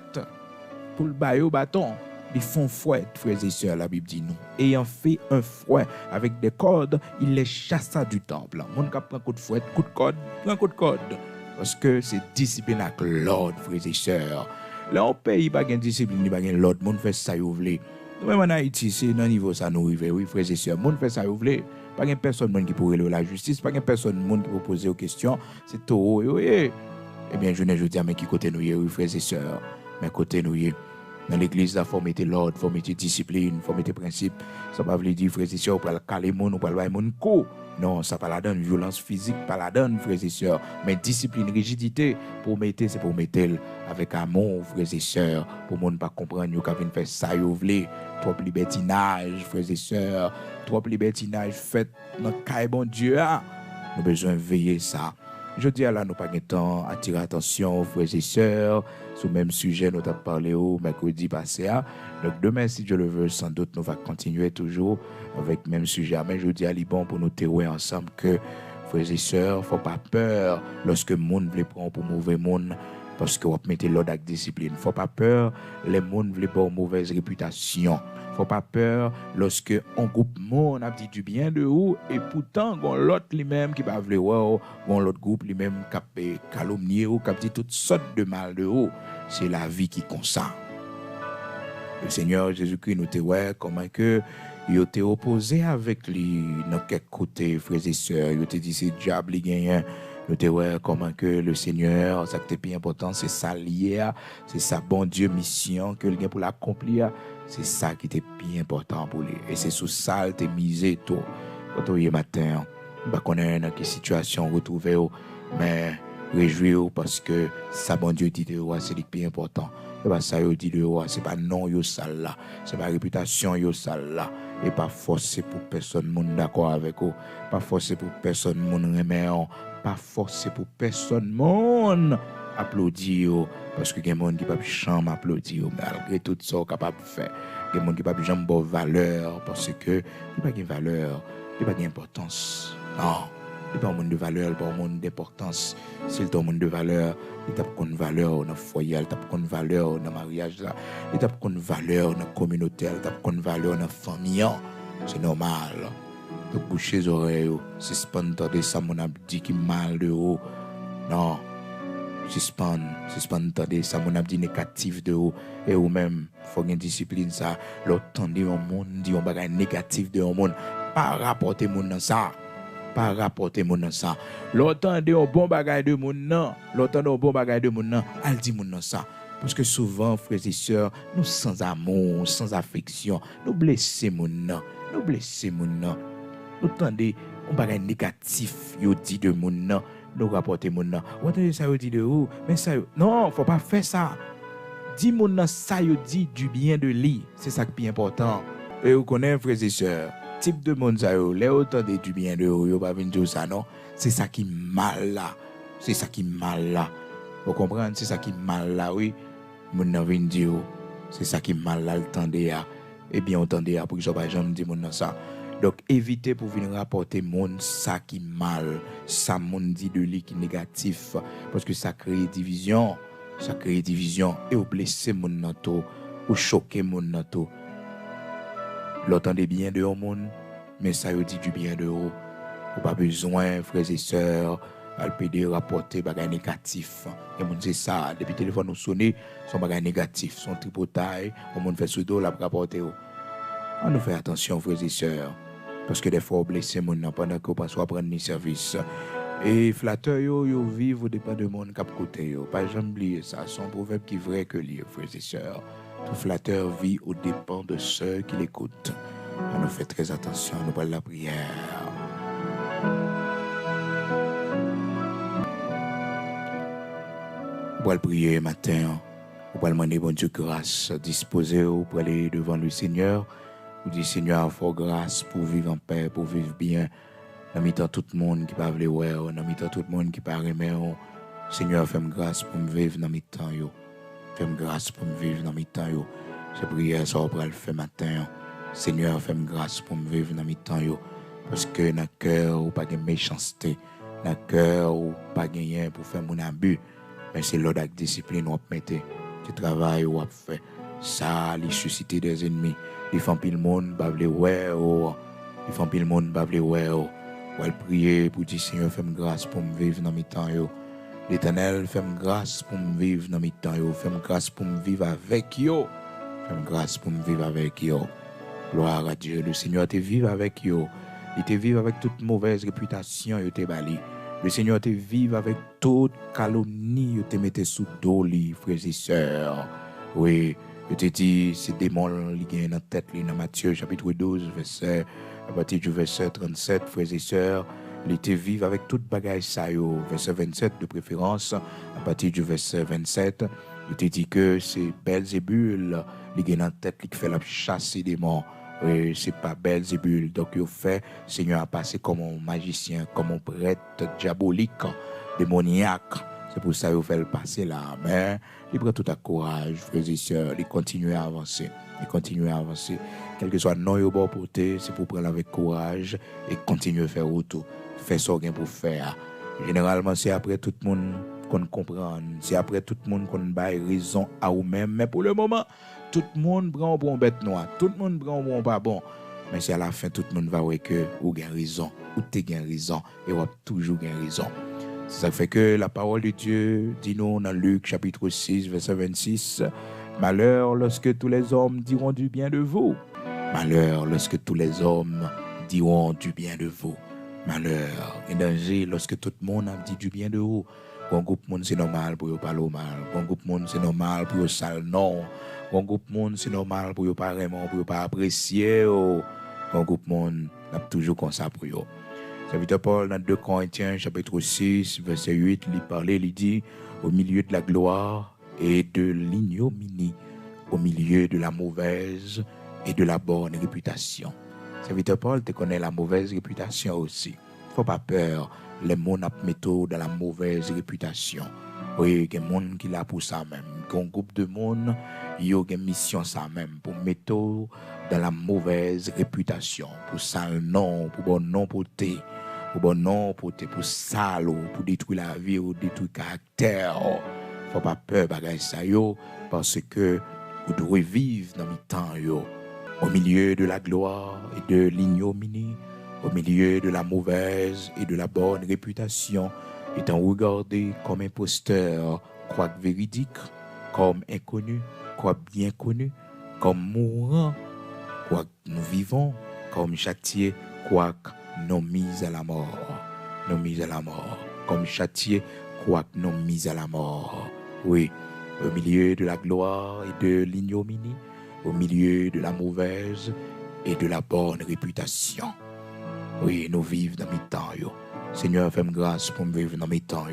pour le bailler au bâton. Ils font fouet, frères et sœurs, la Bible dit nous. Ayant fait un fouet avec des cordes, il les chassa du temple. Mon cap prend un coup de fouet, coup de corde, prend un coup de corde. Parce que c'est discipline avec l'ordre, frères et sœurs. Là, on paye, pas de discipline, pas de l'ordre. Mon fait ça, vous voulez. Même en Haïti, c'est dans le niveau ça nous arrive, oui, frères et sœurs. Mon fait ça, vous voulez. Pas de personne qui pourrait la justice, pas de personne qui peut poser aux questions. C'est tout, oui. Eh bien, je ne dis à mais qui côté nous, oui, frères et sœurs. Mais côté nous, dans l'église, il faut mettre l'ordre, il faut mettre discipline, il faut mettre principe. Ça ne veut pas dire, frères et sœurs, on peut caler mon, on peut le mon coup. Non, ça ne pas la donne violence physique, pas la donne, frères et sœurs. Mais discipline, rigidité, pour mettre, c'est pour mettre avec amour, frères et sœurs. Pour ne pas comprendre, nous avons fait ça, vous voulez. Trop libertinage, frères et sœurs. Trop libertinage fait dans le cas bon Dieu. Nous avons besoin de veiller ça. Je dis à là, nous pas de temps à tirer attention, frères et sœurs, sur le même sujet, nous avons parlé au mercredi passé. Donc demain, si Dieu le veut, sans doute, nous allons continuer toujours avec le même sujet. Mais je dis à Liban pour nous témoigner ensemble que, frères et sœurs, il ne faut pas peur lorsque le monde veut prendre pour mauvais monde, parce que vous mettez l'ordre avec discipline. Il ne faut pas peur, les monde veulent pas une mauvaise réputation. Il ne faut pas peur lorsque un groupe monde a dit du bien de vous et pourtant l'autre lui-même qui va vouloir l'autre groupe lui-même qui a calomnié ou qui a dit toutes sortes de mal de vous. C'est la vie qui consent. Le Seigneur Jésus-Christ nous dit comment que il était opposé avec lui dans quel côté, frères et sœurs. Il te dit c'est diable qui gagne. Nous te comment que le Seigneur, ça qui est plus important, c'est ça lié, c'est sa bon Dieu mission que il a pour l'accomplir. C'est ça qui était bien important pour lui. Et c'est sous ça qu'il était misé tout. Quand on est matin, on va connaître dans quelle situation retrouver, mais réjouir parce que ça bon Dieu dit de vous, c'est le plus important. Et pas ça il dit de vous, c'est pas non yo sale là, c'est pas réputation yo sale là. Et pas forcer pour personne monde d'accord avec vous, pas forcer pour personne monde aimer, pas forcer pour personne monde applaudir parce que il y a des gens qui ne peuvent pas chambre applaudir malgré tout ça capable de faire. Il y a des gens qui ne peuvent pas jamais avoir valeur parce que il n'y a pas de valeur, il n'y a pas d'importance. Non, il n'y a pas un monde de valeur, il n'y a pas un monde d'importance. C'est le monde de valeur, il n'y a pas de valeur dans le foyer, il n'y a pas de valeur dans le mariage, il n'y a pas de valeur dans la communauté, il n'y a pas de valeur dans la famille. C'est normal. Donc boucher les oreilles, suspendre de ça, mon a dit qui mal de haut. Non. Suspendre de ça, mon a dit négatif de haut. Et ou même, il faut une discipline ça. L'autre dit un monde, dit un bagage négatif de un monde. Pas rapporter mon dans ça. Pas rapporter mon dans ça. L'autre dit un bon bagage de mon non. L'autre dit un bon bagage de mon non. Elle dit mon dans ça. Parce que souvent, frères et sœurs, nous sans amour, sans affection, nous blessons mon non. Nous blessons mon non. Nous tendez un bagage négatif, yo dit de mon nom, nous rapporter mon nom. Ou entendez ça yo dit de vous, mais ça yo, non, faut pas faire ça. Dis mon nom ça yo dit du bien de lui, c'est ça qui est important. Et vous connaissez frères et sœurs, type de monde ça yo, les entendez du bien de vous, yo pas venir dire ça non, c'est ça qui mal là. C'est ça qui mal là. Vous comprenez, c'est ça qui mal là oui. Mon nom vient dire c'est ça qui mal là le tendez à. Eh bien entendez à pour que je pas jamais dire mon nom ça. Donc, évitez pour venir rapporter monde ça qui mal, ça monde dit de lui qui négatif, parce que ça crée division, et ou blesser mon nato, ou choquer mon nato. L'entendez bien de monde, mais ça dit du bien de haut. Ou pas besoin, frères et sœurs, à le rapporter bagay négatif. Et mon c'est ça, depuis le téléphone nous sonne, son bagay négatif, son tripotaille, on monde fait sous dos la rapporter. On nous fait attention, frères et sœurs. Parce que des fois, on blesse mon nom pendant qu'on passe à prendre des services. Et flatteur yo vivent au dépend de monde cap côté yo. Pas jamais oublier ça, son proverbe qui est vrai que lié, frères et sœurs. Tout flatteur vit au dépend de ceux qui l'écoutent. On nous fait très attention, nous parlons la prière. On va prier matin. On va demander bon Dieu grâce, disposer pour aller devant le Seigneur. On dit Seigneur, faut grâce pour vivre en paix, pour vivre bien. Dans mi-temps tout le monde qui parle ouais, dans mi-temps tout le monde qui parle aimer. Seigneur, fais-moi grâce pour me vivre dans mi-temps yo. Fais-moi grâce pour me vivre dans mi-temps yo. C'est prière ça on va le faire matin. Seigneur, fais-moi grâce pour me vivre dans mi-temps yo. Parce que dans le cœur, ou pas de méchanceté. Dans le cœur, ou pas de rien pour faire mon abus. Mais c'est l'ordre avec discipline ou mettre. Tu travailles ou fait. Ça, les susciter des ennemis. Ils font pile le monde, bavle ouais. Ils font pile le monde, bavle ouais. On va prier pour dire Seigneur, fais-moi grâce pour me vivre dans mi-temps yo. L'Éternel, fais-moi grâce pour me vivre dans mi-temps yo. Fais-moi grâce pour me vivre avec yo. Fais-moi grâce pour me vivre avec yo. Gloire à Dieu. Le Seigneur te vive avec yo. Il te vive avec toute mauvaise réputation, yo te bali. Le Seigneur te vive avec toute calomnie, yo te mette sous dos, frères et sœurs. Oui, je te dis, c'est démon qui gagne dans la tête, dans Matthieu chapitre 12, verset, à partir du verset 37, frères et sœurs. Il te vive avec toute bagaille ça, yo. Verset 27 de préférence, à partir du verset 27. Je te dis que c'est Belzébul qui gagne dans la tête, qui fait la chasse des démons. Oui, c'est pas Belzébul. Donc, il fait, Seigneur a passé comme un magicien, comme un prêtre diabolique, démoniaque. C'est pour ça qu'il fait le passer là. Mais il prend tout à courage, frères et sœurs. Il continue à avancer. Il continue à avancer. Quel que soit le nom qu'il va porter, c'est pour prendre avec courage et continuer à faire autour. Faire ce qu'il pour faire. Généralement, c'est après tout le monde qu'on comprend. C'est après tout le monde qu'on baille raison à vous-même. Mais pour le moment, tout le monde prend un bon bête noire. Tout le monde prend un bon pas bon. Mais c'est à la fin, tout le monde va voir que vous avez raison. Ou tu as raison. Et vous avez toujours raison. C'est ça fait que la parole de Dieu dit nous dans Luc chapitre 6, verset 26. Malheur lorsque tous les hommes diront du bien de vous. Malheur lorsque tous les hommes diront du bien de vous. Malheur et danger lorsque tout le monde a dit du bien de vous. Bon groupe monde c'est normal pour parler mal. Bon groupe monde c'est normal pour sale non. Bon groupe monde c'est normal pour pas vraiment pour pas apprécier. Bon groupe monde n'a toujours comme ça pour yo. Serviteur Paul dans 2 Corinthiens chapitre 6 verset 8 il parlait il dit au milieu de la gloire et de l'ignominie, au milieu de la mauvaise et de la bonne réputation. Serviteur Paul te connaît la mauvaise réputation aussi. Faut pas peur, les gens mettent dans la mauvaise réputation. Oui, il y a des gens qui là pour ça même. Il y a un groupe de monde, il y a une mission ça même pour mettre dans la mauvaise réputation, pour sale nom, pour bon nom porté, pour bon nom porté, pour sale, pour détruire la vie ou détruire le caractère. Faut pas peur bagay ça yo parce que vous devez vivre dans le temps yo. Au milieu de la gloire et de l'ignominie, au milieu de la mauvaise et de la bonne réputation, étant regardé comme imposteur, quoique véridique, comme inconnu, quoique bien connu, comme mourant, quoique nous vivons, comme châtié, quoique non mis à la mort. Non mis à la mort. Comme châtié, quoique non mis à la mort. Oui, au milieu de la gloire et de l'ignominie, au milieu de la mauvaise et de la bonne réputation. Oui, nous vivons dans mes temps. Seigneur, fais-moi grâce pour me vivre dans mes temps.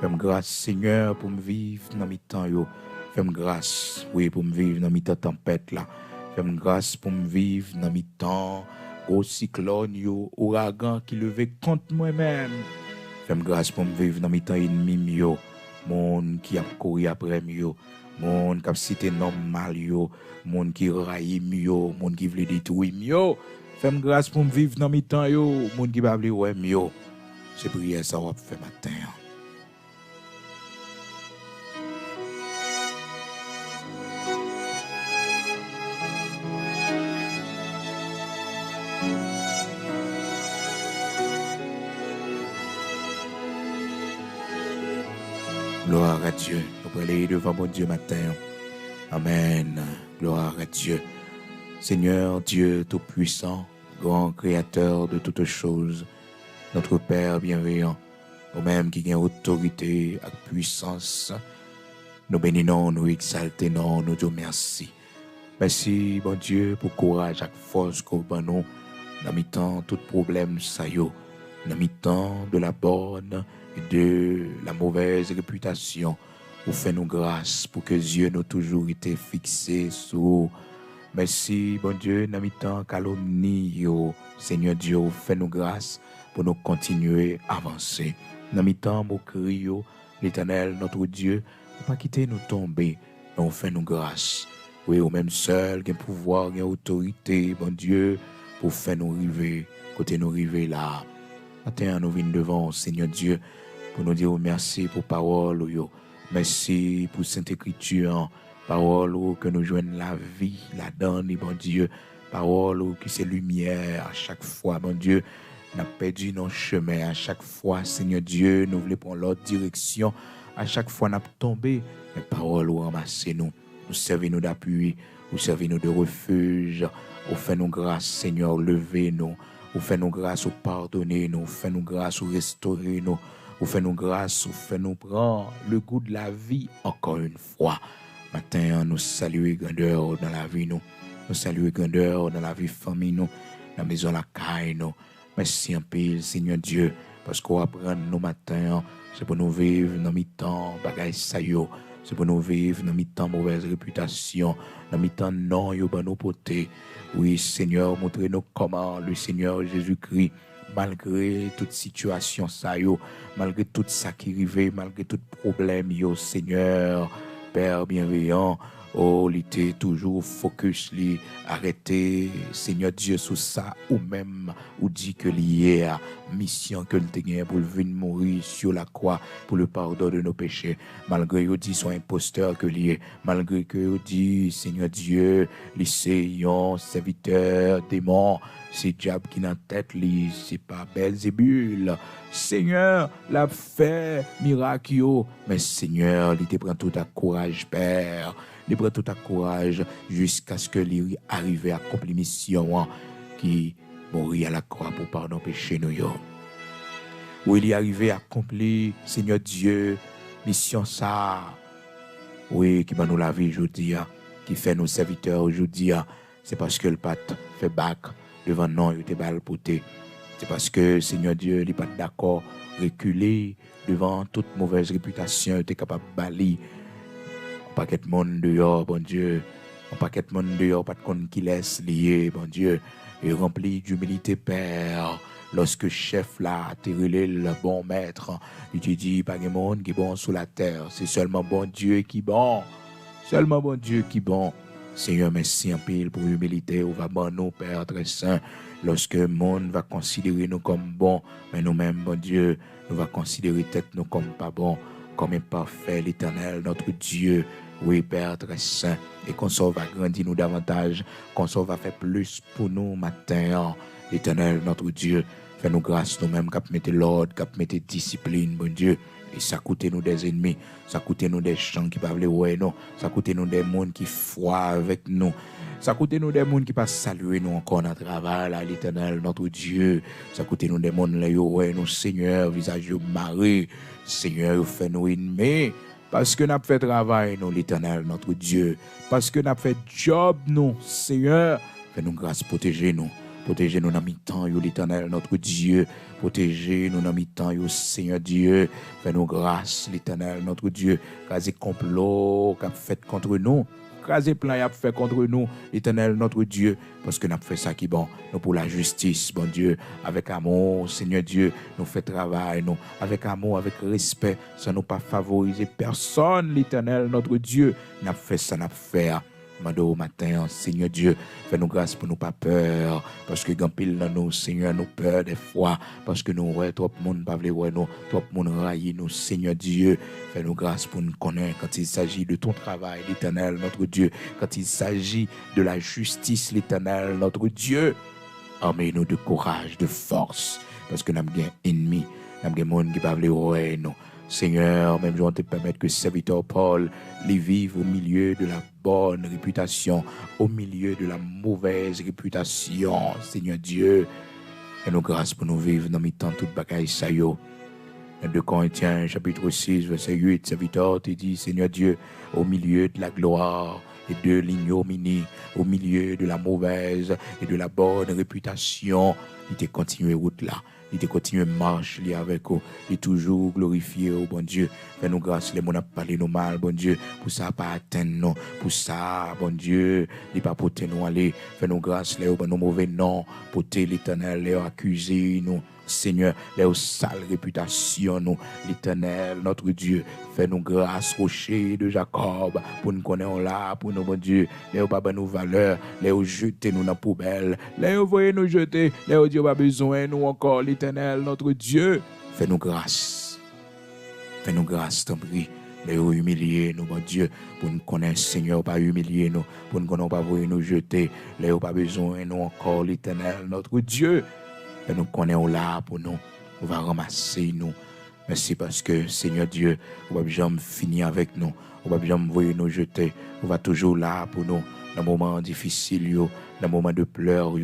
Fais-moi grâce, Seigneur, pour me vivre dans mes temps. Fais-moi grâce, oui, pour me vivre dans mes temps tempête là. Fais-moi grâce pour me vivre dans mes temps au cyclone, ouragan qui levait contre moi-même. Fais-moi grâce pour me vivre dans mes temps ennemis, monde qui a couru après moi, monde qui a cité normal, monde qui raille moi, monde qui veut détruire moi. Fais-moi grâce pour me vivre dans mes temps, monde qui va ouais moi. C'est prière ça va faire matin. Gloire à Dieu. Nous pouvons aller devant mon Dieu matin. Amen. Gloire à Dieu. Seigneur Dieu Tout-Puissant, grand Créateur de toutes choses, notre Père bienveillant, Nous-mêmes qui avons autorité et puissance, nous bénissons, nous exaltons, nous disons merci. Merci, bon Dieu, pour courage et force que vous nous dans le temps tout problème ça yo, dans le temps de la bonne et de la mauvaise réputation. Vous faites nous grâce pour que Dieu nous toujours été fixé sur. Merci, bon Dieu, dans le temps calomnie yo, Seigneur Dieu, vous faites nous grâce pour nous continuer à avancer. Dans le temps moquerie yo, l'Éternel, notre Dieu, ne pas quitter nous tomber, mais vous faites nous grâce. Oui, au même seul, qui a pouvoir, qui a autorité, bon Dieu, pour faire nous arriver, côté nous arriver là. Matin, nous venons devant, Seigneur Dieu, pour nous dire merci pour parole, yo. Merci pour Sainte Écriture, parole que nous joignons la vie, la donne, bon Dieu, parole qui c'est lumière à chaque fois, bon Dieu. Nous avons perdu nos chemins à chaque fois, Seigneur Dieu, nous voulons prendre l'autre direction. À chaque fois, nous avons tombé, mais parole ou ramassez nous. Vous servez-nous d'appui, vous servez-nous de refuge. Vous faites-nous grâce, Seigneur, levez-nous. Vous faites-nous grâce, vous pardonnez-nous. Vous faites-nous grâce, vous restaurez-nous. Vous faites-nous grâce, vous faites-nous prendre le goût de la vie encore une fois. Matin, nous saluons grandeur dans la vie, nous. Nous saluons grandeur dans la vie famille, nous. Dans la maison, la caille, nous. Merci un peu, Seigneur Dieu, parce qu'on apprend nos matins. C'est pour nous vivre dans mi-temps, bagaille ça yo. C'est pour nous vivre dans mi-temps mauvaise réputation, dans mi-temps non yo ban nous porter. Oui, Seigneur, montrez-nous comment le Seigneur Jésus-Christ, malgré toute situation ça yo, malgré tout ça qui arrive, malgré tout problème yo, Seigneur, Père bienveillant, oh, il était toujours focus, li arrêté, Seigneur Dieu, sur ça, ou même, ou dit que lié à mission que le Seigneur pour venir mourir sur la croix pour le pardon de nos péchés. Malgré que dit son imposteur que lié, malgré que dit, Seigneur Dieu, lycéen, serviteur, démon, c'est diable qui n'a tête li, c'est pas Belzébul. Seigneur, l'a fait miracle, mais Seigneur, il te prend tout à courage, Père. Il prend tout à courage jusqu'à ce que lui arrive à accomplir mission qui mourit à la croix pour pardon péché nous. Où il est arrivé à accomplir, Seigneur Dieu, mission ça. Oui, qui va nous la vie aujourd'hui, qui fait nos serviteurs aujourd'hui, c'est parce que le pâte fait bac devant nous, il était bal poté. C'est parce que, Seigneur Dieu, il n'est pas d'accord, reculer devant toute mauvaise réputation, il était capable de balayer. Un paquet de monde dehors, bon Dieu. Un paquet de monde dehors, pas de compte qui laisse lier, bon Dieu. Et rempli d'humilité, Père. Lorsque chef là, terrelé le bon maître, il te dit, pas de monde qui est bon sous la terre. C'est seulement bon Dieu qui est bon. Seulement bon Dieu qui est bon. Seigneur, merci en pile pour l'humilité. On va bon nous, Père très saint. Lorsque le monde va considérer nous comme bons, mais nous-mêmes, bon Dieu, nous va considérer tête nous comme pas bons, comme imparfait, l'Éternel, notre Dieu. Oui, Père très saint. Et qu'on s'en va grandir nous davantage, qu'on s'en va faire plus pour nous matin. L'Éternel, notre Dieu, fais-nous grâce nous-mêmes, cap mettez l'ordre, cap mettez discipline, bon Dieu. Et ça coûte nous des ennemis, ça coûte nous des gens qui parlent ouais non, ça coûte nous des mondes qui foient avec nous, ça coûte nous des mondes qui pas saluer nous encore dans le travail, là, l'Éternel, notre Dieu, ça coûte nous des mondes là, ouais nous Seigneur, visage maré, Seigneur, fait nous ennemis, parce que nous fait travail nous l'Éternel, notre Dieu, parce que nous fait job nous, Seigneur, fais-nous grâce, protégez-nous. Protégez-nous dans mi-temps, l'Éternel, notre Dieu. Protégez-nous dans mi-temps, Seigneur Dieu. Fais-nous grâce, l'Éternel, notre Dieu. Crasez complot qu'a fait contre nous. Crasez plan qu'a fait contre nous, l'Éternel, notre Dieu. Parce que nous avons fait ça qui est bon. Nous pour la justice, bon Dieu. Avec amour, Seigneur Dieu. Nous fait travail, nous. Avec amour, avec respect. Ça nous pas favoriser personne, l'Éternel, notre Dieu. Nous avons fait ça, nous avons fait. Mando au matin, Seigneur Dieu, fais-nous grâce pour nous pas peur, parce que quand pile dans nous, Seigneur, nous peur des fois, parce que nous, ouais, trop monde pas vle ouais nous, trop monde raille nous, Seigneur Dieu, fais-nous grâce pour nous connaître quand il s'agit de ton travail, l'Éternel, notre Dieu, quand il s'agit de la justice, l'Éternel, notre Dieu, armez-nous de courage, de force, parce que nous avons un ennemi, nous avons des monde qui pas vle ouais nous. Seigneur, même je vais te permettre que serviteur Paul les vive au milieu de la bonne réputation, au milieu de la mauvaise réputation. Seigneur Dieu, fais-nous grâce pour nous vivre dans mes temps toute bagaille ça yo. Dans 2 Corinthiens, chapitre 6, verset 8, serviteur te dit, Seigneur Dieu, au milieu de la gloire et de l'ignominie, au milieu de la mauvaise et de la bonne réputation, il t'a continué route là. Il t'a continué marche li avec vous. Il toujours glorifié au bon Dieu. Fais-nous grâce, les gens ont parlé nous mal, bon Dieu. Pour ça, pas atteindre nous. Pour ça, bon Dieu, il pas porter nous aller. Fais-nous grâce, les nos mauvais noms. Porter l'Éternel, les accuser nous. Seigneur, les sales réputations, nous, l'Éternel, notre Dieu, fais-nous grâce, rocher de Jacob, pour nous connaître là, pour nous, bon Dieu, les pas nos valeurs, les jeter nous dans la poubelle, les voyez nous jeter, les Dieu pas besoin, nous encore, l'Éternel, notre Dieu, fais-nous grâce, t'en prie. Les humilier nous, bon Dieu, pour nous connaître, Seigneur, pas humilier nous, pour nous connaître, pas voyer nous jeter, les pas besoin, nous encore, l'Éternel, notre Dieu. Et nous connaissons là pour nous. On va ramasser nous. Merci parce que, Seigneur Dieu, on va jamais finir avec nous. On va jamais voyer nous jeter. On va toujours là pour nous. Dans les moments difficiles, dans les moments de pleurs, dans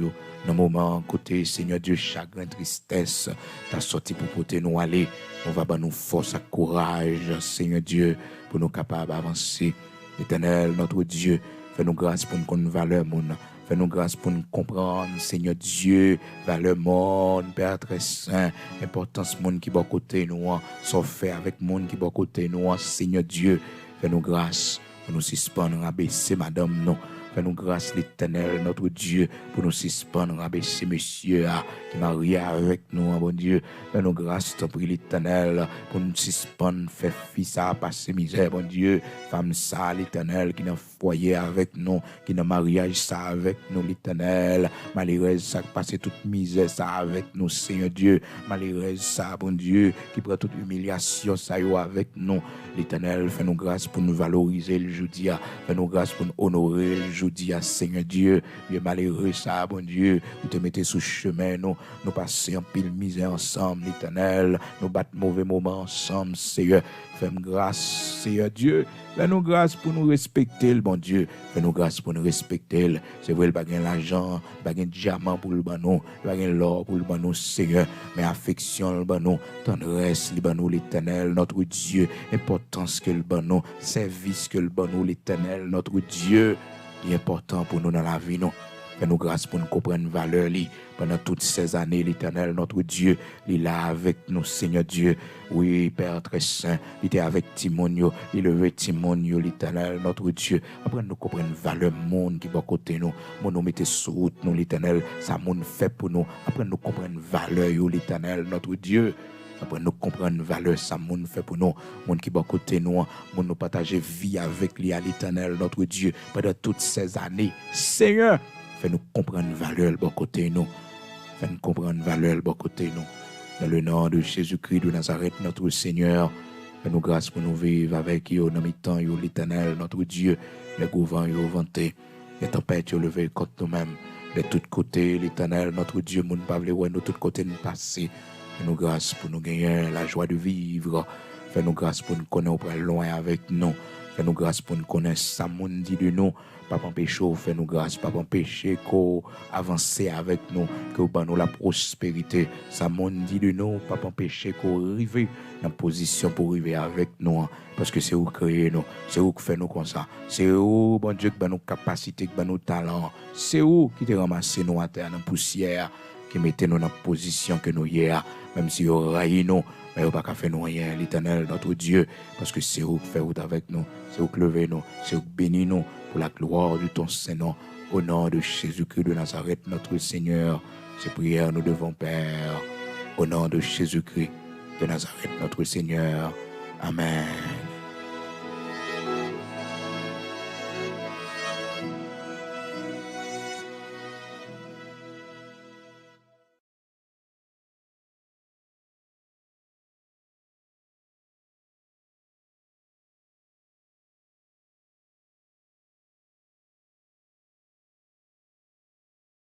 les moments côté, Seigneur Dieu, chagrin, tristesse, t'as sorti pour porter nous aller. On va nous force, courage, Seigneur Dieu, pour nous capables d'avancer. Éternel, notre Dieu, fais-nous grâce pour nous connaître valeur, mon. Fais-nous grâce pour nous comprendre, Seigneur Dieu, valeur monde, Père très saint, importance monde qui va côté nous, sont fait avec monde qui va côté nous, Seigneur Dieu, fais-nous grâce pour nous suspendre, rabaisser madame, non. Fais-nous grâce, l'Éternel, notre Dieu, pour nous suspendre, rabaisser monsieur qui marie avec nous, bon Dieu. Fais-nous grâce, t'en prie, l'Éternel, pour nous suspendre, faire fils à passer misère, bon Dieu. Femme ça, l'Éternel, qui n'a foyer avec nous, qui n'a mariage ça avec nous, l'Éternel. Malheureuse, ça passe toute misère ça avec nous, Seigneur Dieu. Malheureuse, ça, bon Dieu, qui prend toute humiliation ça avec nous, l'Éternel. Fais-nous grâce pour nous valoriser le jeudi, fais-nous grâce pour nous honorer le jeudi, Seigneur Dieu. Bien malheureux ça, bon Dieu, vous te mettez sous chemin, nous passons en pile misère ensemble, l'Éternel. Nous battons mauvais moments ensemble, Seigneur. Fais-nous grâce, Seigneur Dieu. Fais-nous grâce pour nous respecter, le bon Dieu. Fais-nous grâce pour nous respecter. C'est vrai, il n'y a pas l'argent, il n'y a pas de diamant pour le banon, il n'y a pas l'or pour le banon, Seigneur. Mais affection, le banon, tendresse, le banon, l'Éternel, notre Dieu. Importance que le banon, service que le banon, l'Éternel, notre Dieu. Il est important pour nous dans la vie, non? Fais-nous grâce pour nous comprendre valeur pendant toutes ces années, l'Éternel, notre Dieu, il est là avec nous, Seigneur Dieu. Oui, Père très saint, il était avec Timonio, il levé Timonio, l'Éternel, notre Dieu. Après, nous comprendre valeur monde qui va à côté nous. Nous mettons sur route, nous, l'Éternel, ça monde fait pour nous. Après, nous comprendre valeur, l'Éternel, notre Dieu. Après, nous comprendre valeur, ça monde fait pour nous. Monde qui va à côté nous, nous partager vie avec lui, à l'Éternel, notre Dieu, pendant toutes ces années. Seigneur, fais-nous comprendre valeur de côté nous. Fais-nous comprendre valeur de côté nous. Dans le nom de Jésus-Christ de Nazareth, notre Seigneur, fais-nous grâce pour nous vivre avec eux dans le temps, l'Éternel, notre Dieu, les gouvernants, les vantés, les tempêtes, levé contre nous-mêmes. De tous côtés, l'Éternel, notre Dieu, nous ne pas nous de tous côtés nous passer. Fais-nous grâce pour nous gagner la joie de vivre. Fais-nous grâce pour nous connaître loin avec nous. Fais-nous grâce pour nous connaître ça, monde dit de nous. Pas empêcher, fais-nous grâce, pas empêcher qu'on avance avec nous, que nous la prospérité. Ça, monde dit de nous, pas empêcher qu'on arrive dans la position pour arriver avec nous. Parce que c'est où créer nous, c'est où qui fait nous comme ça. C'est où, bon Dieu, qui a nos capacités, qui a nos talents. C'est où qui te ramasse nous à terre dans la poussière, qui mettez nous dans la position que nous hier, même si vous raillez nous. Mais vous ne pouvez pas faire nous rien, l'Éternel, notre Dieu, parce que c'est vous qui fait route avec nous, c'est vous qui levez nous, c'est vous qui bénissez nous pour la gloire de ton Saint-Nom. Au nom de Jésus-Christ de Nazareth, notre Seigneur, ces prières nous devons, Père, au nom de Jésus-Christ de Nazareth, notre Seigneur. Amen.